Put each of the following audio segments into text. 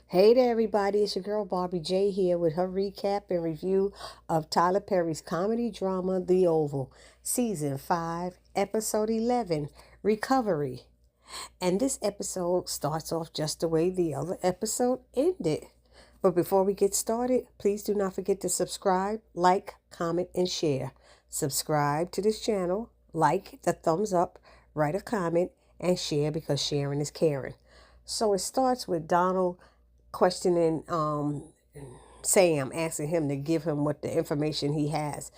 Hey there, everybody. It's your girl Barbie J here with her recap and review of Tyler Perry's comedy drama, The Oval, Season 5, Episode 11, Recovery. And this episode starts off just the way the other episode ended. But before we get started, please do not forget to subscribe, like, comment, and share. Subscribe to this channel, like the thumbs up, write a comment, and share because sharing is caring. So it starts with Donald questioning Sam, asking him to give him what the information he has.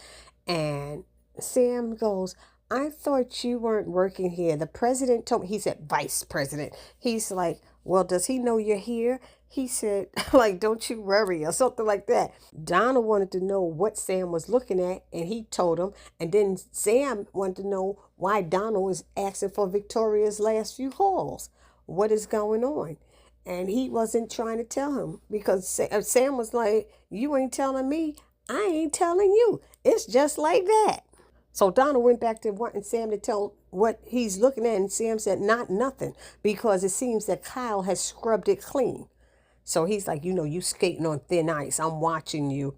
And Sam goes, I thought you weren't working here. The president told me. He said, vice president. He's like, well, does he know you're here? He said, like, don't you worry, or something like that. Donald wanted to know what Sam was looking at, and he told him. And then Sam wanted to know why Donald was asking for Victoria's last few hauls. What is going on? And he wasn't trying to tell him because Sam was like, you ain't telling me, I ain't telling you. It's just like that. So Donald went back to wanting Sam to tell what he's looking at, and Sam said, not nothing, because it seems that Kyle has scrubbed it clean. So he's like, you skating on thin ice. I'm watching you.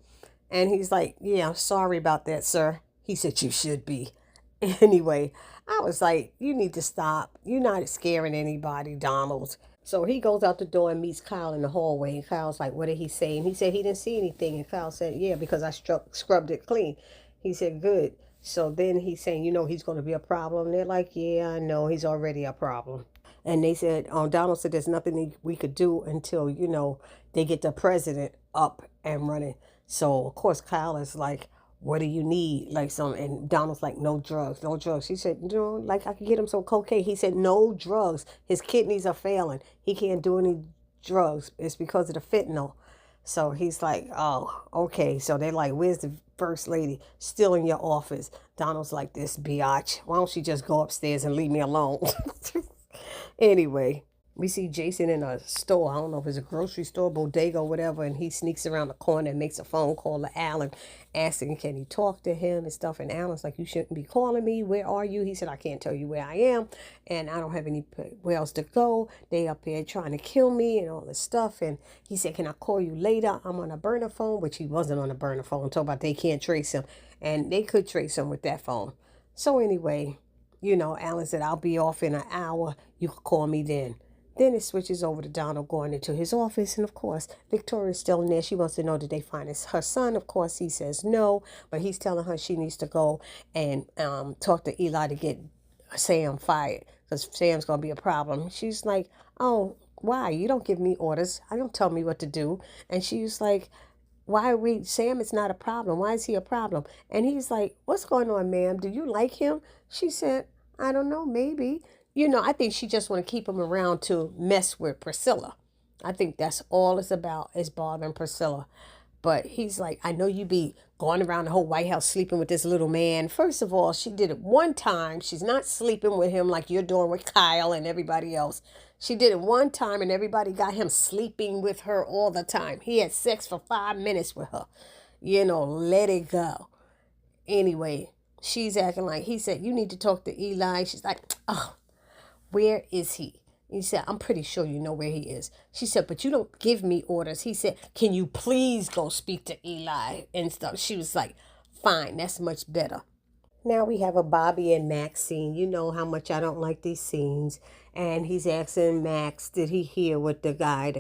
And he's like, yeah, sorry about that, sir. He said, you should be. Anyway, I was like, you need to stop. You're not scaring anybody, Donald. So he goes out the door and meets Kyle in the hallway. And Kyle's like, what did he say? And he said he didn't see anything. And Kyle said, yeah, because I scrubbed it clean. He said, good. So then he's saying, he's going to be a problem. And they're like, yeah, I know. He's already a problem. And they said, Donald said, there's nothing we could do until, they get the president up and running. So, of course, Kyle is like, what do you need? And Donald's like, no drugs, no drugs. He said, like I could get him some cocaine. He said, no drugs. His kidneys are failing. He can't do any drugs. It's because of the fentanyl. So he's like, oh, okay. So they're like, where's the first lady? Still in your office. Donald's like, this biatch. Why don't she just go upstairs and leave me alone? Anyway, we see Jason in a store. I don't know if it's a grocery store, bodega, or whatever. And he sneaks around the corner and makes a phone call to Allan, asking, can he talk to him and stuff. And Allan's like, you shouldn't be calling me. Where are you? He said, I can't tell you where I am. And I don't have anywhere else to go. They up here trying to kill me and all this stuff. And he said, can I call you later? I'm on a burner phone, which he wasn't on a burner phone. Talk about they can't trace him. And they could trace him with that phone. So anyway, Allan said, I'll be off in an hour. You can call me then. Then it switches over to Donald going into his office. And, of course, Victoria's still in there. She wants to know, did they find her son? Of course, he says no. But he's telling her she needs to go and talk to Eli to get Sam fired because Sam's going to be a problem. She's like, oh, why? You don't give me orders. I don't tell me what to do. And she's like, Sam is not a problem. Why is he a problem? And he's like, what's going on, ma'am? Do you like him? She said, I don't know, maybe. I think she just want to keep him around to mess with Priscilla. I think that's all it's about, is bothering Priscilla. But he's like, I know you be going around the whole White House sleeping with this little man. First of all, she did it one time. She's not sleeping with him like you're doing with Kyle and everybody else. She did it one time and everybody got him sleeping with her all the time. He had sex for 5 minutes with her. Let it go. Anyway, she's acting like, he said, you need to talk to Eli. She's like, oh, where is he? He said, I'm pretty sure you know where he is. She said, but you don't give me orders. He said, can you please go speak to Eli and stuff? She was like, fine, that's much better. Now we have a Bobby and Max scene. You know how much I don't like these scenes. And he's asking Max, did he hear what the guy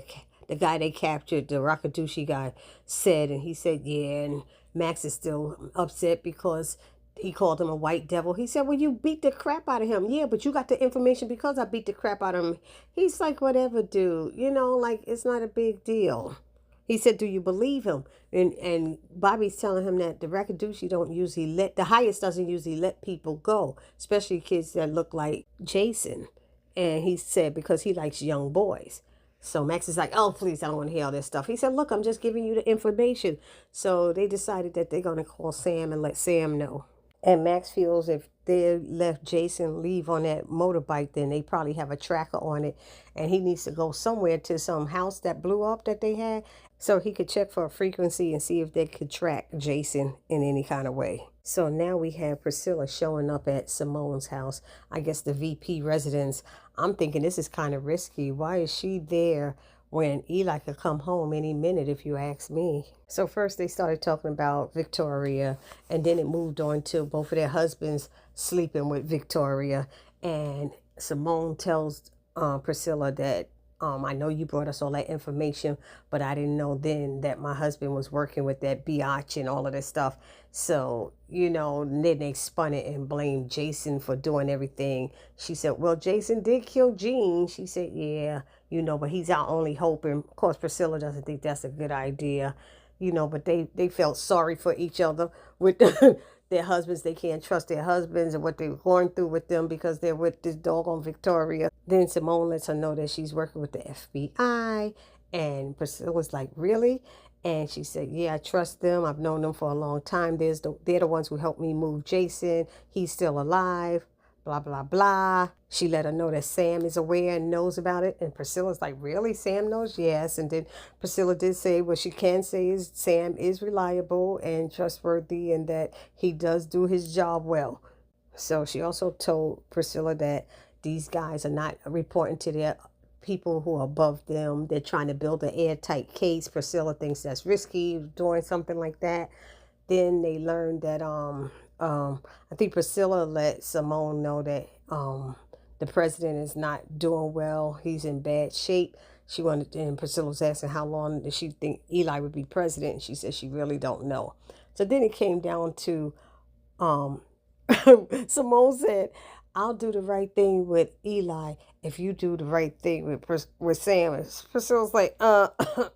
they captured, the Rakadushi guy, said? And he said, yeah. And Max is still upset because he called him a white devil. He said, well, you beat the crap out of him. Yeah, but you got the information because I beat the crap out of him. He's like, whatever, dude. It's not a big deal. He said, do you believe him? And Bobby's telling him that the Rakadushi the highest doesn't usually let people go, especially kids that look like Jason. And he said, because he likes young boys. So Max is like, oh, please, I don't want to hear all this stuff. He said, look, I'm just giving you the information. So they decided that they're going to call Sam and let Sam know. And Max feels if they left Jason leave on that motorbike, then they probably have a tracker on it. And he needs to go somewhere to some house that blew up that they had so he could check for a frequency and see if they could track Jason in any kind of way. So now we have Priscilla showing up at Simone's house, I guess the VP residence. I'm thinking this is kind of risky. Why is she there when Eli could come home any minute, if you ask me. So first they started talking about Victoria, and then it moved on to both of their husbands sleeping with Victoria. And Simone tells Priscilla that I know you brought us all that information, but I didn't know then that my husband was working with that biatch and all of this stuff. So, then they spun it and blamed Jason for doing everything. She said, well, Jason did kill Jean. She said, yeah, but he's our only hope. And of course, Priscilla doesn't think that's a good idea, but they felt sorry for each other with their husbands. They can't trust their husbands and what they're going through with them because they're with this doggone Victoria. Then Simone lets her know that she's working with the FBI. And Priscilla's like, really? And she said, yeah, I trust them. I've known them for a long time. They're the ones who helped me move Jason. He's still alive. Blah, blah, blah. She let her know that Sam is aware and knows about it. And Priscilla's like, really? Sam knows? Yes. And then Priscilla did say what she can say is Sam is reliable and trustworthy and that he does do his job well. So she also told Priscilla that these guys are not reporting to their people who are above them. They're trying to build an airtight case. Priscilla thinks that's risky, doing something like that. Then they learned that I think Priscilla let Simone know that the president is not doing well. He's in bad shape. And Priscilla was asking how long did she think Eli would be president, and she said she really don't know. So then it came down to Simone said, I'll do the right thing with Eli if you do the right thing with Sam. And Priscilla's like,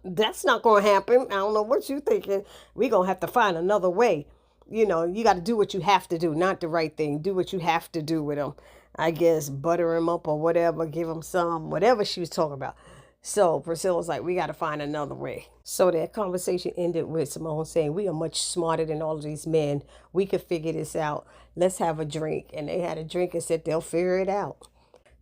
that's not going to happen. I don't know what you're thinking. We're going to have to find another way. You got to do what you have to do, not the right thing. Do what you have to do with him. I guess butter him up or whatever, give him some, whatever she was talking about. So Priscilla's like, we got to find another way. So that conversation ended with Simone saying, we are much smarter than all of these men. We could figure this out. Let's have a drink. And they had a drink and said they'll figure it out.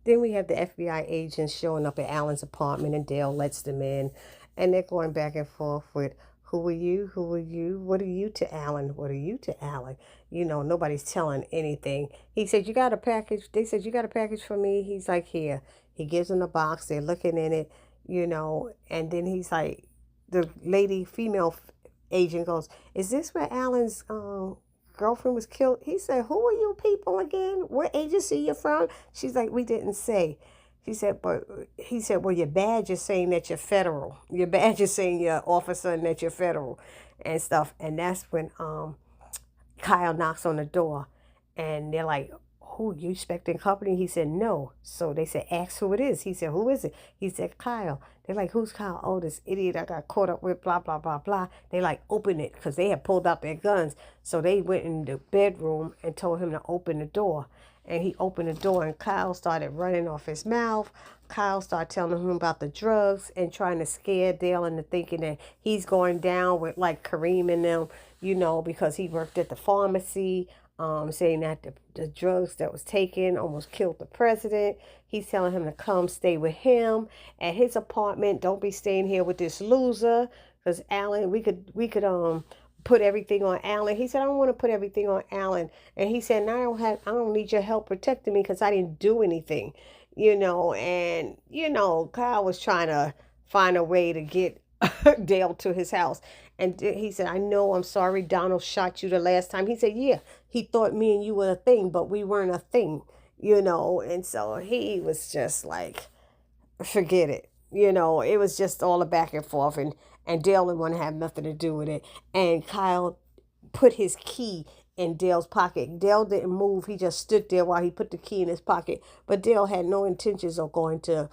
Then we have the FBI agents showing up at Allan's apartment, and Dale lets them in. And they're going back and forth with, who are you? Who are you? What are you to Allan? What are you to Allan? Nobody's telling anything. He said, you got a package? They said, you got a package for me? He's like, here. He gives them the box. They're looking in it. And then he's like, the female agent goes, is this where Allan's girlfriend was killed? He said, who are you people again? What agency you from? She's like, we didn't say. He said, well, your badge is saying that you're federal. Your badge is saying you're an officer and that you're federal and stuff. And that's when Kyle knocks on the door and they're like, who, you expecting company? He said, no. So they said, ask who it is. He said, who is it? He said, Kyle. They're like, who's Kyle? Oh, this idiot I got caught up with, blah, blah, blah, blah. They like, open it, because they had pulled out their guns. So they went in the bedroom and told him to open the door. And he opened the door and Kyle started running off his mouth. Kyle started telling him about the drugs and trying to scare Dale into thinking that he's going down with like Kareem and them, because he worked at the pharmacy. Saying that the drugs that was taken almost killed the president. He's telling him to come stay with him at his apartment. Don't be staying here with this loser, because Allan, we could put everything on Allan. He said, I don't want to put everything on Allan. And he said, no, I don't need your help protecting me because I didn't do anything, and Kyle was trying to find a way to get Dale to his house. And he said, I know, I'm sorry, Donald shot you the last time. He said, yeah, he thought me and you were a thing, but we weren't a thing, And so he was just like, forget it. It was just all a back and forth. And Dale didn't want to have nothing to do with it. And Kyle put his key in Dale's pocket. Dale didn't move. He just stood there while he put the key in his pocket. But Dale had no intentions of going to,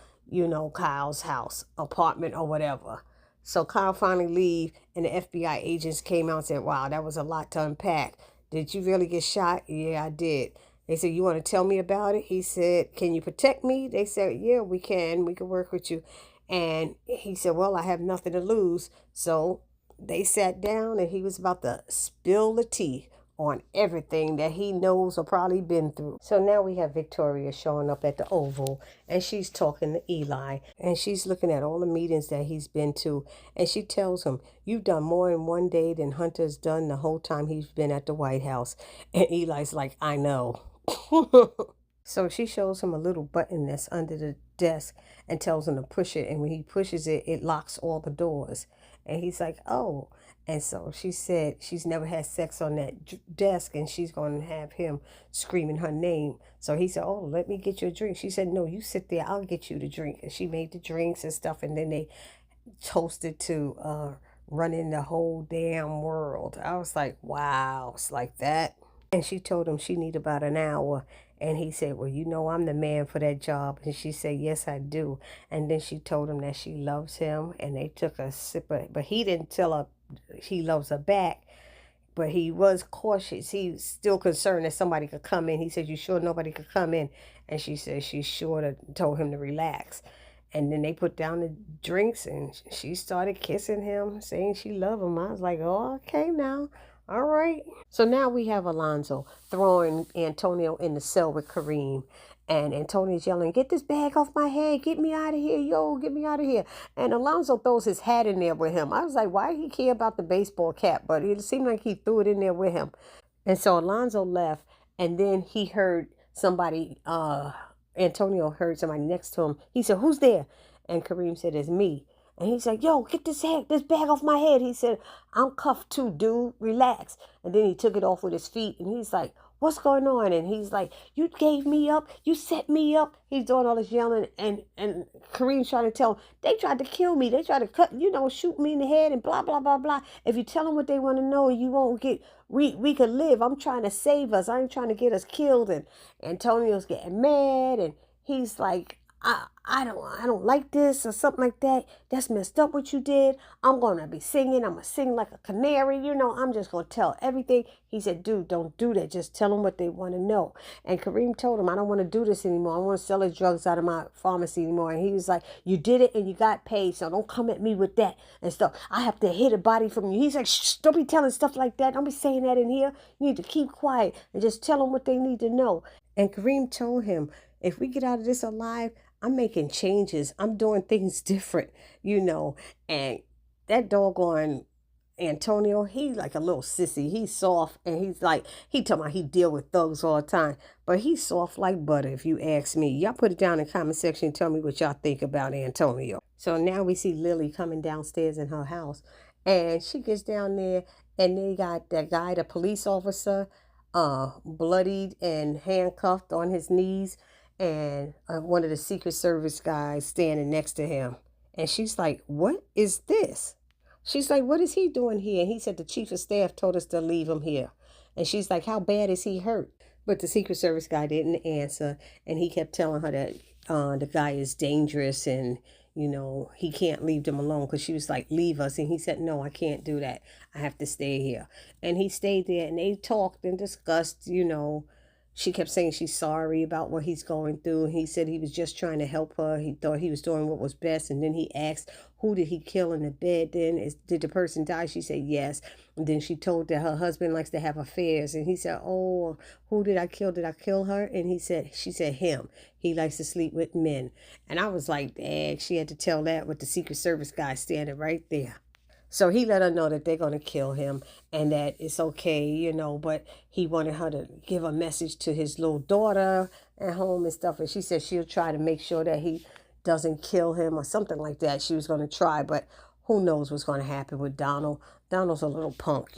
Kyle's house, apartment, or whatever. So Kyle finally leave, and the FBI agents came out and said, wow, that was a lot to unpack. Did you really get shot? Yeah, I did. They said, you want to tell me about it? He said, can you protect me? They said, yeah, we can. We can work with you. And he said, well, I have nothing to lose. So they sat down, and he was about to spill the tea on everything that he knows or probably been through. So now we have Victoria showing up at the Oval, and she's talking to Eli, and she's looking at all the meetings that he's been to, and she tells him, you've done more in one day than Hunter's done the whole time he's been at the White House. And Eli's like, I know. So she shows him a little button that's under the desk and tells him to push it. And when he pushes it, it locks all the doors. And he's like, oh. And so she said she's never had sex on that desk, and she's going to have him screaming her name. So he said, oh, let me get you a drink. She said, no, you sit there. I'll get you the drink. And she made the drinks and stuff. And then they toasted to running the whole damn world. I was like, wow, it's like that. And she told him she need about an hour. And he said, well, you know, I'm the man for that job. And she said, yes, I do. And then she told him that she loves him. And they took a sip of, but he didn't tell her he loves her back. But he was cautious. He's still concerned that somebody could come in. He said, you sure nobody could come in? And she said she's sure, to told him to relax. And then they put down the drinks, and she started kissing him, saying she loved him. I was like, oh, okay now. All right. So now we have Alonzo throwing Antonio in the cell with Kareem. And Antonio's yelling, get this bag off my head. Get me out of here. Yo, get me out of here. And Alonzo throws his hat in there with him. I was like, why he care about the baseball cap? But it seemed like he threw it in there with him. And so Alonzo left. And then he heard somebody, Antonio heard somebody next to him. He said, who's there? And Kareem said, it's me. And he's like, yo, get this bag off my head. He said, I'm cuffed too, dude. Relax. And then he took it off with his feet. And he's like, what's going on? And he's like, you gave me up. You set me up. He's doing all this yelling. And Kareem's trying to tell him, they tried to kill me. They tried to shoot me in the head and blah, blah, blah, blah. If you tell them what they want to know, you won't get, we could live. I'm trying to save us. I ain't trying to get us killed. And Antonio's getting mad. And he's like, I don't like this or something like that. That's messed up what you did. I'm going to be singing. I'm going to sing like a canary. I'm just going to tell everything. He said, dude, don't do that. Just tell them what they want to know. And Kareem told him, I don't want to do this anymore. I don't want to sell the drugs out of my pharmacy anymore. And he was like, you did it and you got paid. So don't come at me with that and stuff. I have to hit a body from you. He's like, shh, don't be telling stuff like that. Don't be saying that in here. You need to keep quiet and just tell them what they need to know. And Kareem told him, if we get out of this alive, I'm making changes. I'm doing things different, and that doggone Antonio, he like a little sissy. He's soft, and he talking about he deal with thugs all the time, but he's soft like butter if you ask me. Y'all put it down in the comment section and tell me what y'all think about Antonio. So now we see Lily coming downstairs in her house, and she gets down there, and they got that guy, the police officer, bloodied and handcuffed on his knees, and one of the Secret Service guys standing next to him. And she's like, what is this? She's like, what is he doing here? And he said, the chief of staff told us to leave him here. And she's like, how bad is he hurt? But the Secret Service guy didn't answer. And he kept telling her that the guy is dangerous and, he can't leave them alone, because she was like, leave us. And he said, no, I can't do that. I have to stay here. And he stayed there, and they talked and discussed, She kept saying she's sorry about what he's going through. He said he was just trying to help her. He thought he was doing what was best. And then he asked, who did he kill in the bed? Did the person die? She said, yes. And then she told that her husband likes to have affairs. And he said, oh, who did I kill? Did I kill her? And she said, him. He likes to sleep with men. And I was like, dang, she had to tell that with the Secret Service guy standing right there. So he let her know that they're going to kill him and that it's okay, but he wanted her to give a message to his little daughter at home and stuff. And she said she'll try to make sure that he doesn't kill him or something like that. She was going to try, but who knows what's going to happen with Donald. Donald's a little punk,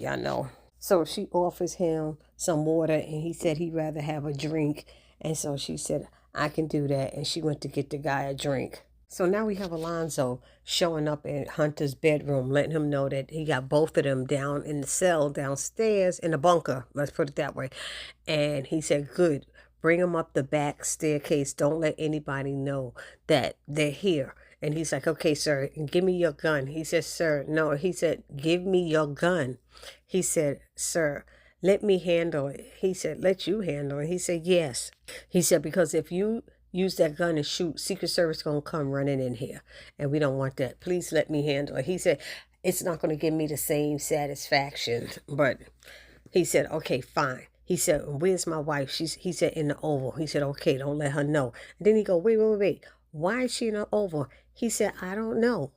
So she offers him some water, and he said he'd rather have a drink. And so she said, I can do that. And she went to get the guy a drink. So now we have Alonzo showing up in Hunter's bedroom, letting him know that he got both of them down in the cell downstairs in the bunker. Let's put it that way. And he said, good, bring them up the back staircase. Don't let anybody know that they're here. And he's like, okay, sir, give me your gun. He said, sir, no. He said, give me your gun. He said, sir, let me handle it. He said, let you handle it. He said, yes. He said, because if you use that gun and shoot, Secret Service going to come running in here. And we don't want that. Please let me handle it. He said, it's not going to give me the same satisfaction. But he said, okay, fine. He said, where's my wife? He said, in the Oval. He said, okay, don't let her know. And then he go, wait. Why is she in the Oval? He said, I don't know.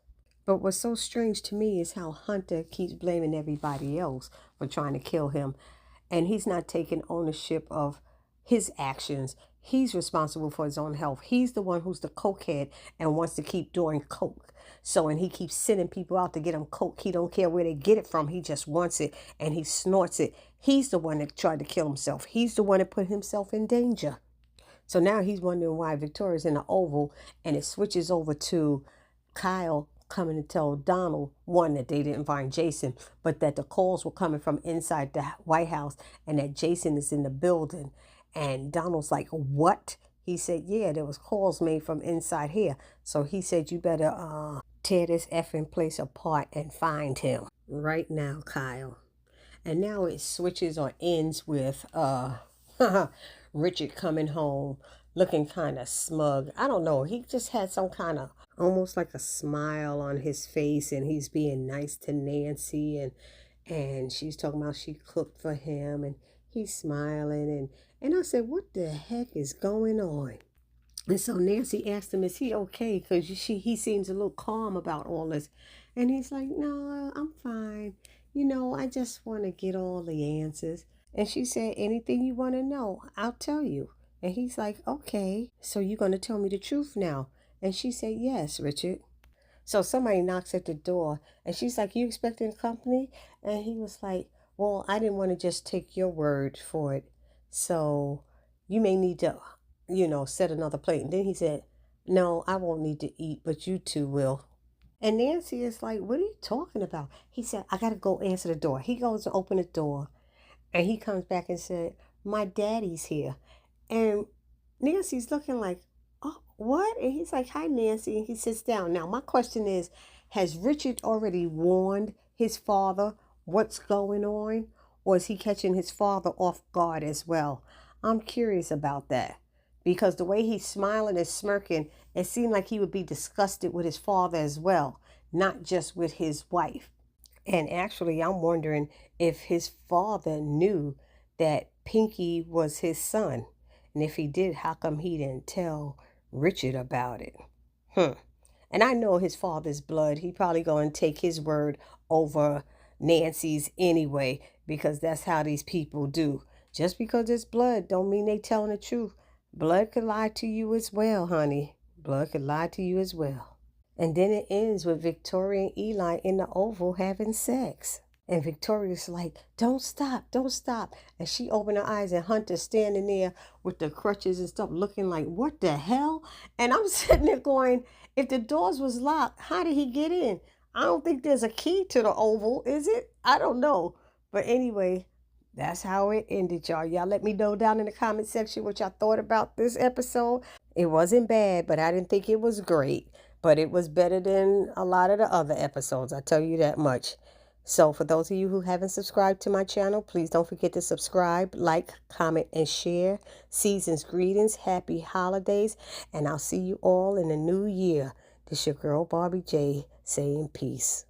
But what's so strange to me is how Hunter keeps blaming everybody else for trying to kill him. And he's not taking ownership of his actions. He's responsible for his own health. He's the one who's the cokehead and wants to keep doing coke. So, and he keeps sending people out to get him coke. He don't care where they get it from. He just wants it and he snorts it. He's the one that tried to kill himself. He's the one that put himself in danger. So now he's wondering why Victoria's in the Oval, and it switches over to Kyle coming to tell Donald, one, that they didn't find Jason, but that the calls were coming from inside the White House and that Jason is in the building. And Donald's like, what? He said, yeah, there was calls made from inside here. So he said, you better tear this effing place apart and find him right now, Kyle. And now it switches or ends with Richard coming home looking kind of smug. I don't know. He just had some kind of almost like a smile on his face, and he's being nice to Nancy, and she's talking about she cooked for him, and he's smiling, and I said, what the heck is going on? And so Nancy asked him, is he okay? Because he seems a little calm about all this. And he's like, no, I'm fine. I just want to get all the answers. And she said, anything you want to know, I'll tell you. And he's like, okay, so you're going to tell me the truth now? And she said, yes, Richard. So somebody knocks at the door, and she's like, you expecting company? And he was like, well, I didn't want to just take your word for it. So you may need to, set another plate. And then he said, no, I won't need to eat, but you two will. And Nancy is like, what are you talking about? He said, I got to go answer the door. He goes to open the door, and he comes back and said, my daddy's here. And Nancy's looking like, oh, what? And he's like, hi, Nancy. And he sits down. Now, my question is, has Richard already warned his father what's going on? Or is he catching his father off guard as well? I'm curious about that. Because the way he's smiling and smirking, it seemed like he would be disgusted with his father as well, not just with his wife. And actually, I'm wondering if his father knew that Pinky was his son. And if he did, how come he didn't tell Richard about it? And I know his father's blood. He probably going to take his word over Nancy's anyway, because that's how these people do. Just because it's blood don't mean they telling the truth. Blood could lie to you as well, honey. Blood could lie to you as well. And then it ends with Victoria and Eli in the Oval having sex. And Victoria's like, don't stop, don't stop. And she opened her eyes, and Hunter's standing there with the crutches and stuff looking like, what the hell? And I'm sitting there going, if the doors was locked, how did he get in? I don't think there's a key to the Oval, is it? I don't know. But anyway, that's how it ended, y'all. Y'all let me know down in the comment section what y'all thought about this episode. It wasn't bad, but I didn't think it was great. But it was better than a lot of the other episodes, I tell you that much. So for those of you who haven't subscribed to my channel, please don't forget to subscribe, like, comment, and share. Season's greetings, happy holidays, and I'll see you all in the new year. This your girl, Barbie J, saying peace.